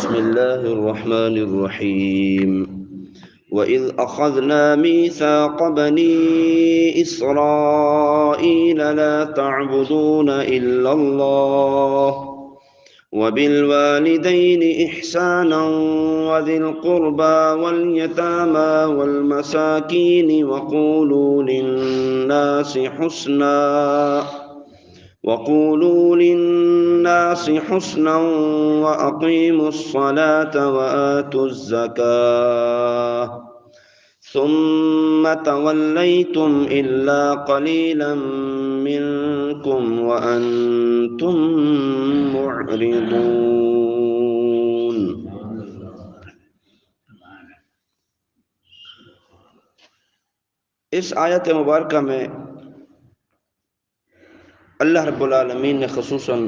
بسم الله الرحمن الرحيم وإذ أخذنا ميثاق بني إسرائيل لا تعبدون إلا الله وبالوالدين إحسانا وذي القربى واليتامى والمساكين وقولوا للناس حسنا وأقيموا الصلاة وآتوا الزكاة ثم توليتم إلا قليلا منكم وأنتم معرضون۔ اس آیت مبارکہ میں اللہ رب العالمین نے خصوصاً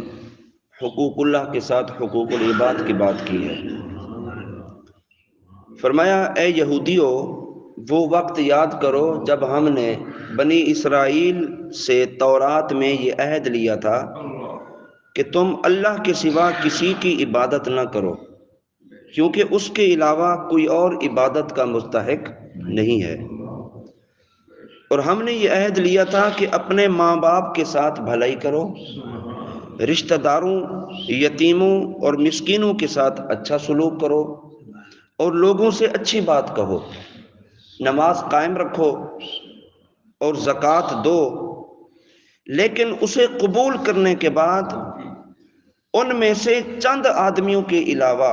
حقوق اللہ کے ساتھ حقوق العباد کی بات کی ہے۔ فرمایا اے یہودیو، وہ وقت یاد کرو جب ہم نے بنی اسرائیل سے تورات میں یہ عہد لیا تھا کہ تم اللہ کے سوا کسی کی عبادت نہ کرو، کیونکہ اس کے علاوہ کوئی اور عبادت کا مستحق نہیں ہے۔ اور ہم نے یہ عہد لیا تھا کہ اپنے ماں باپ کے ساتھ بھلائی کرو، رشتہ داروں، یتیموں اور مسکینوں کے ساتھ اچھا سلوک کرو اور لوگوں سے اچھی بات کہو، نماز قائم رکھو اور زکوٰۃ دو، لیکن اسے قبول کرنے کے بعد ان میں سے چند آدمیوں کے علاوہ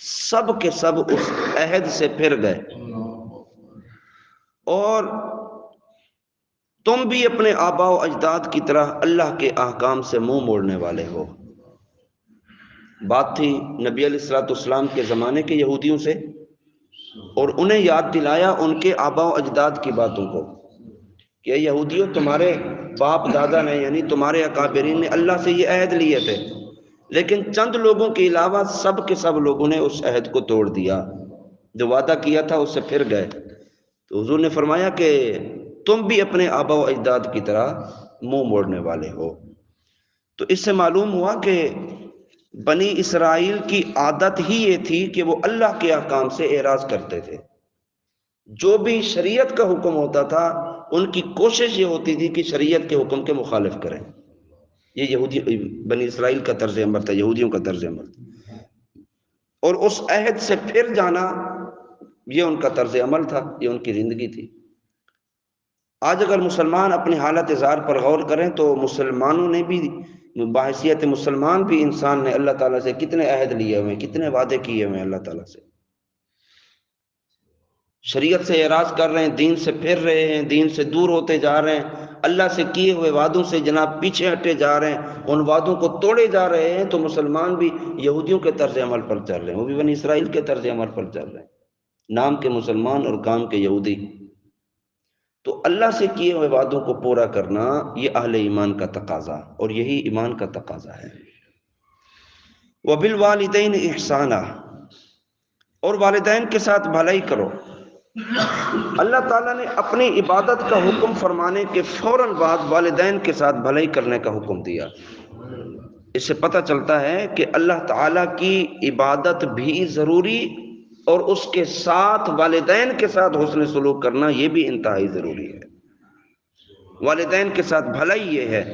سب کے سب اس عہد سے پھر گئے، اور تم بھی اپنے آباء و اجداد کی طرح اللہ کے احکام سے منہ موڑنے والے ہو۔ بات تھی نبی علیہ السلام کے زمانے کے یہودیوں سے، اور انہیں یاد دلایا ان کے آباء و اجداد کی باتوں کو کہ یہودیوں، تمہارے باپ دادا نے یعنی تمہارے اکابرین نے اللہ سے یہ عہد لیے تھے، لیکن چند لوگوں کے علاوہ سب کے سب لوگوں نے اس عہد کو توڑ دیا، جو وعدہ کیا تھا اس سے پھر گئے۔ تو حضور نے فرمایا کہ تم بھی اپنے آباء و اجداد کی طرح منہ موڑنے والے ہو۔ تو اس سے معلوم ہوا کہ بنی اسرائیل کی عادت ہی یہ تھی کہ وہ اللہ کے احکام سے اعراض کرتے تھے۔ جو بھی شریعت کا حکم ہوتا تھا ان کی کوشش یہ ہوتی تھی کہ شریعت کے حکم کے مخالف کریں۔ یہ بنی اسرائیل کا طرز عمل تھا، یہودیوں کا طرز عمل تھا، اور اس عہد سے پھر جانا یہ ان کا طرز عمل تھا، یہ ان کی زندگی تھی۔ آج اگر مسلمان اپنی حالت زار پر غور کریں تو مسلمانوں نے بھی بحیثیت مسلمان بھی انسان نے اللہ تعالیٰ سے کتنے عہد لیے ہوئے ہیں، کتنے وعدے کیے ہوئے ہیں اللہ تعالیٰ سے۔ شریعت سے اعراض کر رہے ہیں، دین سے پھر رہے ہیں، دین سے دور ہوتے جا رہے ہیں، اللہ سے کیے ہوئے وعدوں سے جناب پیچھے ہٹے جا رہے ہیں، ان وعدوں کو توڑے جا رہے ہیں۔ تو مسلمان بھی یہودیوں کے طرز عمل پر چل رہے ہیں، وہ بھی بنی اسرائیل کے طرز عمل پر چل رہے ہیں، نام کے مسلمان اور کام کے یہودی۔ تو اللہ سے کیے ہوئے وعدوں کو پورا کرنا یہ اہل ایمان کا تقاضا، اور یہی ایمان کا تقاضا ہے۔ وَبِالْوَالِدَيْنِ إِحْسَانًا، اور والدین کے ساتھ بھلائی کرو۔ اللہ تعالیٰ نے اپنی عبادت کا حکم فرمانے کے فوراً بعد والدین کے ساتھ بھلائی کرنے کا حکم دیا۔ اس سے پتہ چلتا ہے کہ اللہ تعالیٰ کی عبادت بھی ضروری، اور اس کے ساتھ والدین کے ساتھ حسن سلوک کرنا یہ بھی انتہائی ضروری ہے۔ والدین کے ساتھ بھلائی یہ ہے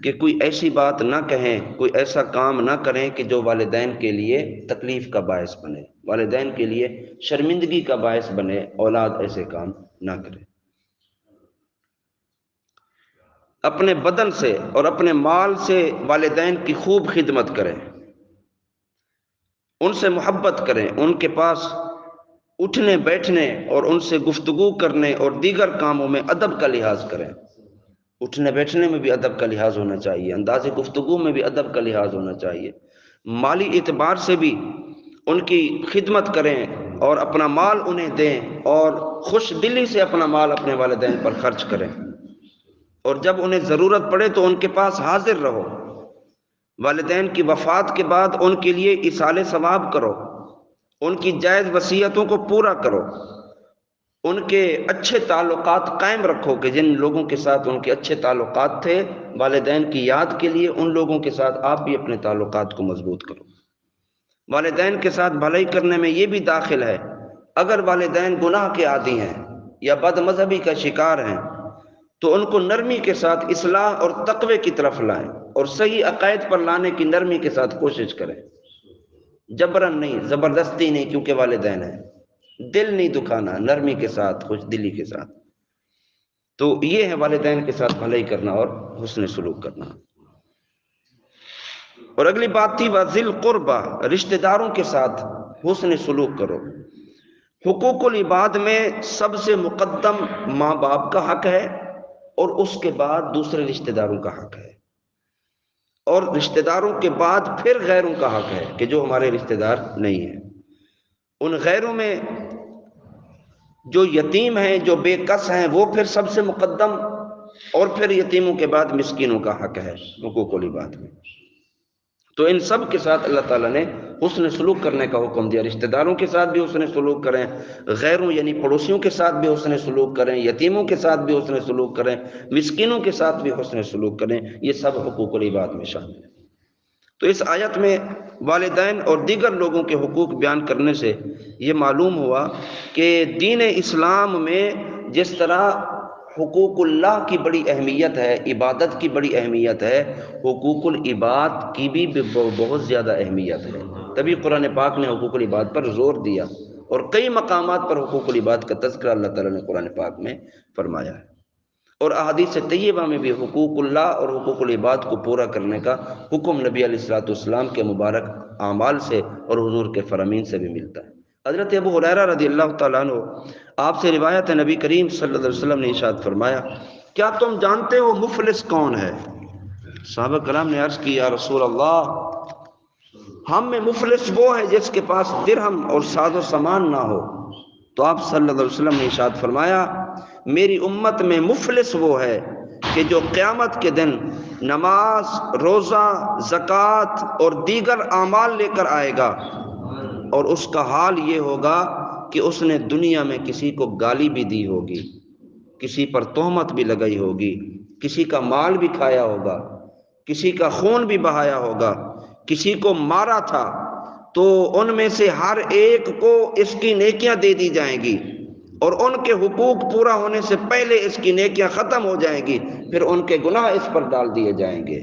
کہ کوئی ایسی بات نہ کہیں، کوئی ایسا کام نہ کریں کہ جو والدین کے لیے تکلیف کا باعث بنے، والدین کے لیے شرمندگی کا باعث بنے، اولاد ایسے کام نہ کرے۔ اپنے بدن سے اور اپنے مال سے والدین کی خوب خدمت کریں، ان سے محبت کریں، ان کے پاس اٹھنے بیٹھنے اور ان سے گفتگو کرنے اور دیگر کاموں میں ادب کا لحاظ کریں۔ اٹھنے بیٹھنے میں بھی ادب کا لحاظ ہونا چاہیے، انداز گفتگو میں بھی ادب کا لحاظ ہونا چاہیے، مالی اعتبار سے بھی ان کی خدمت کریں اور اپنا مال انہیں دیں، اور خوش دلی سے اپنا مال اپنے والدین پر خرچ کریں، اور جب انہیں ضرورت پڑے تو ان کے پاس حاضر رہو۔ والدین کی وفات کے بعد ان کے لیے ایصال ثواب کرو، ان کی جائز وصیتوں کو پورا کرو، ان کے اچھے تعلقات قائم رکھو کہ جن لوگوں کے ساتھ ان کے اچھے تعلقات تھے، والدین کی یاد کے لیے ان لوگوں کے ساتھ آپ بھی اپنے تعلقات کو مضبوط کرو۔ والدین کے ساتھ بھلائی کرنے میں یہ بھی داخل ہے، اگر والدین گناہ کے عادی ہیں یا بد مذہبی کا شکار ہیں تو ان کو نرمی کے ساتھ اصلاح اور تقوی کی طرف لائیں، اور صحیح عقائد پر لانے کی نرمی کے ساتھ کوشش کریں، جبرن نہیں، زبردستی نہیں، کیونکہ والدین ہیں، دل نہیں دکھانا، نرمی کے ساتھ، خوش دلی کے ساتھ۔ تو یہ ہے والدین کے ساتھ بھلائی کرنا اور حسن سلوک کرنا۔ اور اگلی بات تھی وَذِی الْقُرْبَى، رشتہ داروں کے ساتھ حسن سلوک کرو۔ حقوق العباد میں سب سے مقدم ماں باپ کا حق ہے، اور اس کے بعد دوسرے رشتہ داروں کا حق ہے، اور رشتہ داروں کے بعد پھر غیروں کا حق ہے کہ جو ہمارے رشتہ دار نہیں ہیں۔ ان غیروں میں جو یتیم ہیں، جو بے کس ہیں، وہ پھر سب سے مقدم، اور پھر یتیموں کے بعد مسکینوں کا حق ہے حقوق العباد میں۔ تو ان سب کے ساتھ اللہ تعالیٰ نے حسن سلوک کرنے کا حکم دیا، رشتہ داروں کے ساتھ بھی حسن سلوک کریں، غیروں یعنی پڑوسیوں کے ساتھ بھی حسن سلوک کریں، یتیموں کے ساتھ بھی حسن سلوک کریں، مسکینوں کے ساتھ بھی حسن سلوک کریں، یہ سب حقوق العباد میں شامل ہے۔ تو اس آیت میں والدین اور دیگر لوگوں کے حقوق بیان کرنے سے یہ معلوم ہوا کہ دین اسلام میں جس طرح حقوق اللہ کی بڑی اہمیت ہے، عبادت کی بڑی اہمیت ہے، حقوق العباد کی بھی بہت زیادہ اہمیت ہے۔ تبھی قرآن پاک نے حقوق العباد پر زور دیا، اور کئی مقامات پر حقوق العباد کا تذکرہ اللہ تعالیٰ نے قرآن پاک میں فرمایا ہے، اور احادیث طیبہ میں بھی حقوق اللہ اور حقوق العباد کو پورا کرنے کا حکم نبی علیہ الصلوۃ والسلام کے مبارک اعمال سے اور حضور کے فرامین سے بھی ملتا ہے۔ حضرت ابو ہریرہ رضی اللہ تعالیٰ عنہ، آپ سے روایت ہے، نبی کریم صلی اللہ علیہ وسلم نے ارشاد فرمایا، کیا تم جانتے ہو مفلس کون ہے؟ صحابہ کرام نے عرض کی، یا رسول اللہ، ہم میں مفلس وہ ہے جس کے پاس درہم اور ساز و سامان نہ ہو۔ تو آپ صلی اللہ علیہ وسلم نے ارشاد فرمایا، میری امت میں مفلس وہ ہے کہ جو قیامت کے دن نماز، روزہ، زکوٰۃ اور دیگر اعمال لے کر آئے گا، اور اس کا حال یہ ہوگا کہ اس نے دنیا میں کسی کو گالی بھی دی ہوگی، کسی پر تہمت بھی لگائی ہوگی، کسی کا مال بھی کھایا ہوگا، کسی کا خون بھی بہایا ہوگا، کسی کو مارا تھا، تو ان میں سے ہر ایک کو اس کی نیکیاں دے دی جائیں گی، اور ان کے حقوق پورا ہونے سے پہلے اس کی نیکیاں ختم ہو جائیں گی، پھر ان کے گناہ اس پر ڈال دیے جائیں گے۔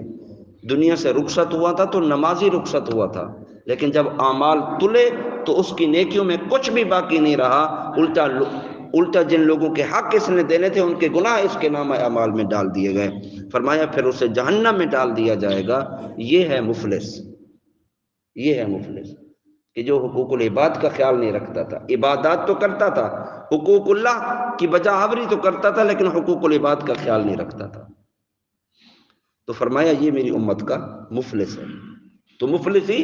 دنیا سے رخصت ہوا تھا تو نمازی رخصت ہوا تھا، لیکن جب اعمال تلے تو اس کی نیکیوں میں کچھ بھی باقی نہیں رہا، الٹا جن لوگوں کے حق اس نے دینے تھے ان کے گناہ اس کے نامہ اعمال میں ڈال دیے گئے۔ فرمایا پھر اسے جہنم میں ڈال دیا جائے گا۔ یہ ہے مفلس، یہ ہے مفلس کہ جو حقوق العباد کا خیال نہیں رکھتا تھا، عبادات تو کرتا تھا، حقوق اللہ کی بجا آوری تو کرتا تھا، لیکن حقوق العباد کا خیال نہیں رکھتا تھا۔ تو فرمایا یہ میری امت کا مفلس ہے۔ تو مفلسی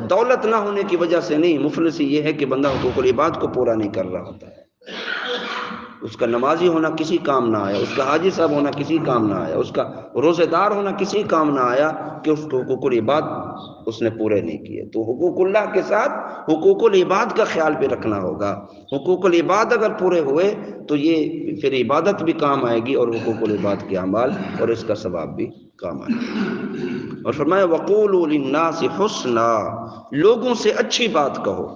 دولت نہ ہونے کی وجہ سے نہیں، مفلسی یہ ہے کہ بندہ حقوق العباد کو پورا نہیں کر رہا ہوتا ہے، اس کا نمازی ہونا کسی کام نہ آیا، اس کا حاجی صاحب ہونا کسی کام نہ آیا، اس کا روزہ دار ہونا کسی کام نہ آیا، کہ اس کو حقوق العباد اس نے پورے نہیں کیے۔ تو حقوق اللہ کے ساتھ حقوق العباد کا خیال بھی رکھنا ہوگا۔ حقوق العباد اگر پورے ہوئے تو یہ پھر عبادت بھی کام آئے گی، اور حقوق العباد کے اعمال اور اس کا ثواب بھی کام آئے گا۔ اور فرمایا وَقُولُوا لِلنَّاسِ حُسْنًا، لوگوں سے اچھی بات کہو۔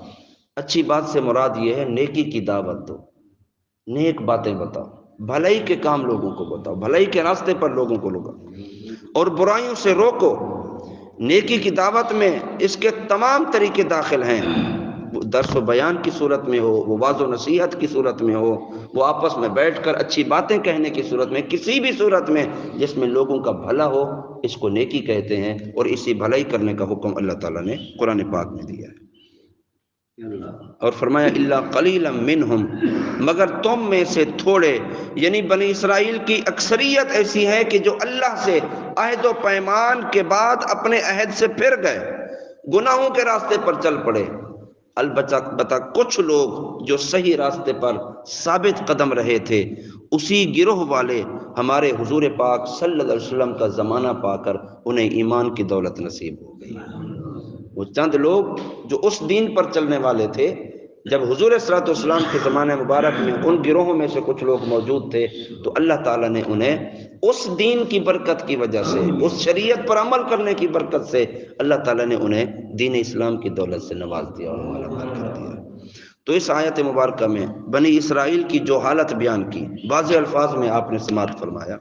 اچھی بات سے مراد یہ ہے نیکی کی دعوت دو، نیک باتیں بتاؤ، بھلائی کے کام لوگوں کو بتاؤ، بھلائی کے راستے پر لوگوں کو لگاؤ، اور برائیوں سے روکو۔ نیکی کی دعوت میں اس کے تمام طریقے داخل ہیں، وہ درس و بیان کی صورت میں ہو، وہ واعظ و نصیحت کی صورت میں ہو، وہ آپس میں بیٹھ کر اچھی باتیں کہنے کی صورت میں، کسی بھی صورت میں جس میں لوگوں کا بھلا ہو، اس کو نیکی کہتے ہیں، اور اسی بھلائی کرنے کا حکم اللہ تعالیٰ نے قرآن پاک میں دیا ہے۔ اور فرمایا الا قلیلا منہم، مگر تم میں سے تھوڑے، یعنی بنی اسرائیل کی اکثریت ایسی ہے کہ جو اللہ سے عہد و پیمان کے بعد اپنے عہد سے پھر گئے، گناہوں کے راستے پر چل پڑے۔ البتہ کچھ لوگ جو صحیح راستے پر ثابت قدم رہے تھے، اسی گروہ والے ہمارے حضور پاک صلی اللہ علیہ وسلم کا زمانہ پا کر انہیں ایمان کی دولت نصیب ہو گئی۔ وہ چند لوگ جو اس دین پر چلنے والے تھے، جب حضور صلی اللہ علیہ وسلم کے زمانے مبارک میں ان گروہوں میں سے کچھ لوگ موجود تھے تو اللہ تعالیٰ نے انہیں اس دین کی برکت کی وجہ سے، اس شریعت پر عمل کرنے کی برکت سے اللہ تعالیٰ نے انہیں دین اسلام کی دولت سے نواز دیا اور مالا مال کر دیا۔ تو اس آیت مبارکہ میں بنی اسرائیل کی جو حالت بیان کی واضح الفاظ میں آپ نے سماعت فرمایا،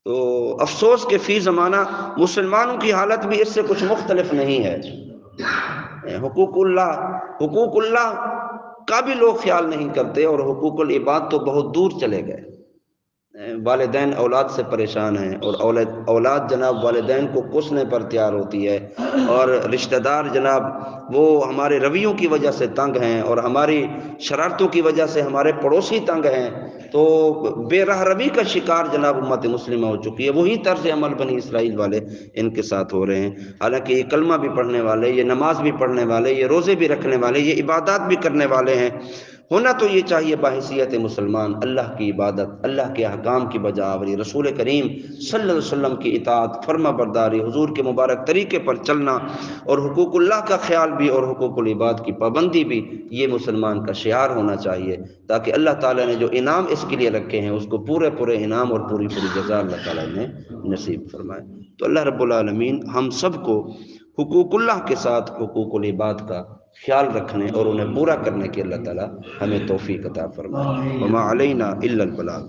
تو افسوس کہ فی زمانہ مسلمانوں کی حالت بھی اس سے کچھ مختلف نہیں ہے۔ حقوق اللہ کا بھی لوگ خیال نہیں کرتے، اور حقوق العباد تو بہت دور چلے گئے۔ والدین اولاد سے پریشان ہیں، اور اولاد جناب والدین کو کوسنے پر تیار ہوتی ہے، اور رشتہ دار جناب وہ ہمارے رویوں کی وجہ سے تنگ ہیں، اور ہماری شرارتوں کی وجہ سے ہمارے پڑوسی تنگ ہیں، تو بے راہ روی کا شکار جناب امت مسلمہ ہو چکی ہے۔ وہی طرز عمل بنی اسرائیل والے ان کے ساتھ ہو رہے ہیں۔ حالانکہ یہ کلمہ بھی پڑھنے والے، یہ نماز بھی پڑھنے والے، یہ روزے بھی رکھنے والے، یہ عبادات بھی کرنے والے ہیں۔ ہونا تو یہ چاہیے بحیثیت مسلمان اللہ کی عبادت، اللہ کے احکام کی بجا آوری، رسول کریم صلی اللہ علیہ وسلم کی اطاعت، فرما برداری، حضور کے مبارک طریقے پر چلنا، اور حقوق اللہ کا خیال بھی اور حقوق العباد کی پابندی بھی، یہ مسلمان کا شعار ہونا چاہیے، تاکہ اللہ تعالیٰ نے جو انعام اس کے لیے رکھے ہیں اس کو پورے انعام اور پوری جزا اللہ تعالیٰ نے نصیب فرمائے۔ تو اللہ رب العالمین ہم سب کو حقوق اللہ کے ساتھ حقوق العباد کا خیال رکھنے اور انہیں پورا کرنے کی اللہ تعالیٰ ہمیں توفیق عطا فرمائے۔ وما علینا الا البلاغ۔